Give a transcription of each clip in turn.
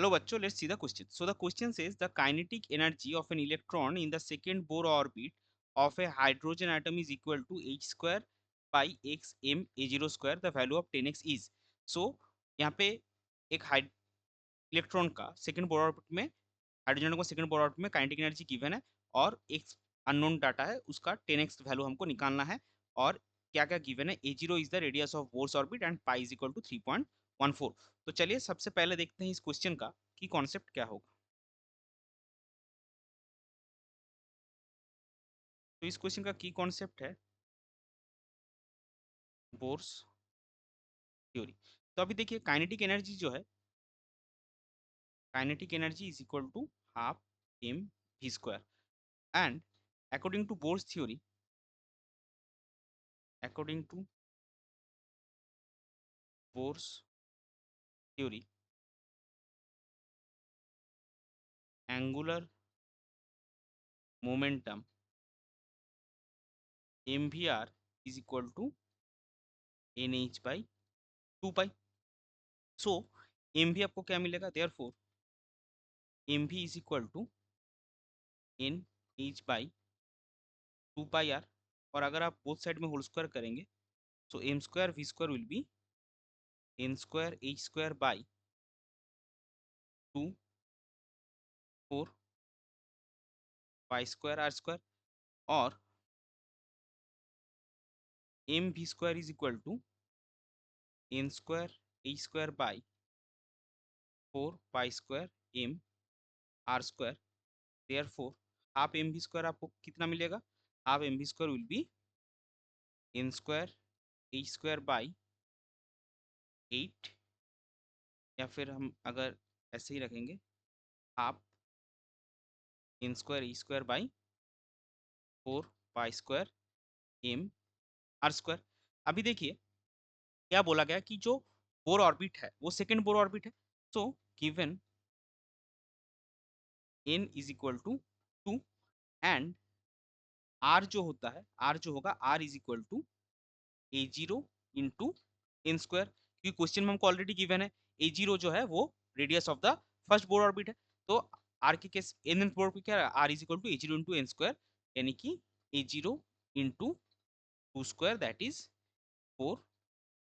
Hello bachcho, let's see the question. So the question says the kinetic energy of an electron in the second Bohr orbit of a hydrogen atom is equal to h square by x m a0 square. The value of 10x is. So यहाँ पे एक electron का second Bohr orbit में hydrogen को second Bohr orbit में kinetic energy given है और एक अननोन डाटा है, उसका 10x वैल्यू हमको निकालना है। और क्या क्या गिवन है, a0 is the radius of Bohr's orbit and pi is equal to 3.14। तो चलिए सबसे पहले देखते हैं इस क्वेश्चन का की कॉन्सेप्ट क्या होगा। तो इस क्वेश्चन का की कॉन्सेप्ट है बोर्स थ्योरी। तो अभी देखिए काइनेटिक एनर्जी जो है, kinetic energy is equal to half M V square and according to Bohr's theory, according to Bohr's theory angular momentum mvr is equal to nh by 2 pi. So mv आपको क्या मिलेगा, therefore mv is equal to nh by 2 pi r। और अगर आप both side में whole square करेंगे so m square v square will be n square h square by 2 4 pi square r square और mv square is equal to n square h square by 4 pi square m r square। Therefore half mv square आपको कितना मिलेगा, half mv square will be n square h square by 8, या फिर हम अगर ऐसे ही रखेंगे half n square e square by 4 pi square m r square. अभी देखिए क्या बोला गया कि जो बोर ऑर्बिट है वो सेकंड बोर ऑर्बिट है। So given n is equal to 2 and r जो होता है, r जो होगा r is equal to a0 into N square, क्योंकि क्वेश्चन में हमको ऑलरेडी गिवन है a0 जो है वो radius of the first Bohr orbit है। तो r के केस एन बोर ऑर्बिट क्या है, r is equal to a0 into N square, यानी कि a0 into 2 square that is 4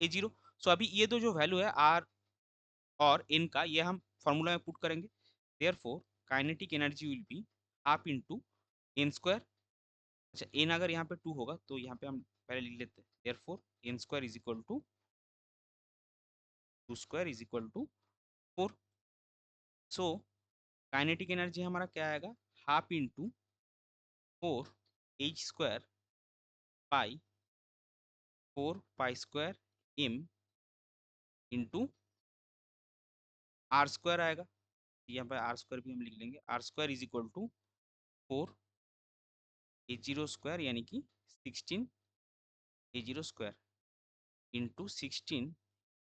a0। So अभी ये दो जो वैल्यू है r और n का, ये हम फॉर्मूला में पुट करेंगे। Therefore kinetic energy will be half into N square. अच्छा n अगर यहाँ पे 2 होगा तो यहाँ पे हम पहले लिख लेते हैं, therefore N square is equal to 2 square is equal to 4। So kinetic energy हमारा क्या आएगा, half into 4 H square pi 4 pi square m into R square आएगा। यहाँ पे आर स्क्वायर भी हम लिख लेंगे, R square is equal to 4 a0 square यानी कि 16 a0 square into 16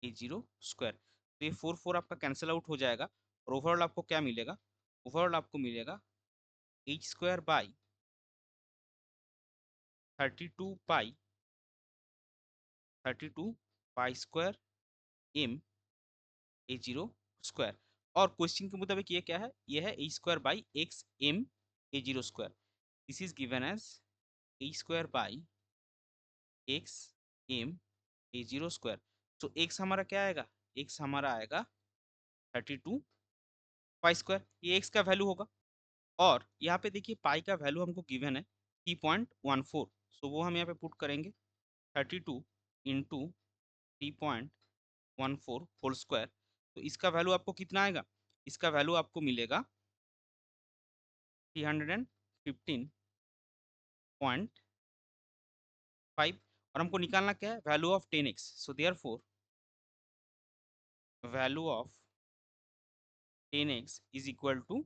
a0 square. तो ये 4 4 आपका कैंसिल आउट हो जाएगा और ओवरऑल आपको क्या मिलेगा, ओवरऑल आपको मिलेगा h square by 32 pi square m a0 square. और क्वेश्चन के मुताबिक ये क्या है, ये है h square by X m a0 square. This is given as h square by X m a0 square. तो x हमारा क्या आएगा, x हमारा आएगा 32 पाई स्क्वायर, ये x का वैल्यू होगा। और यहाँ पे देखिए पाई का वैल्यू हमको गिवन है 3.14। सो वो हम यहाँ पे पुट करेंगे 32 इंटू 3.14 होल स्क्वायर। तो इसका वैल्यू आपको कितना आएगा, इसका वैल्यू आपको मिलेगा 315.5 और हमको निकालना क्या है, value of 10x। So therefore value of 10x is equal to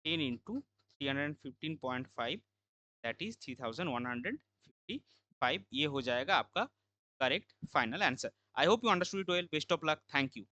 10 into 315.5 that is 3155। ये हो जाएगा आपका correct final answer. I hope you understood it well. Best of luck, thank you.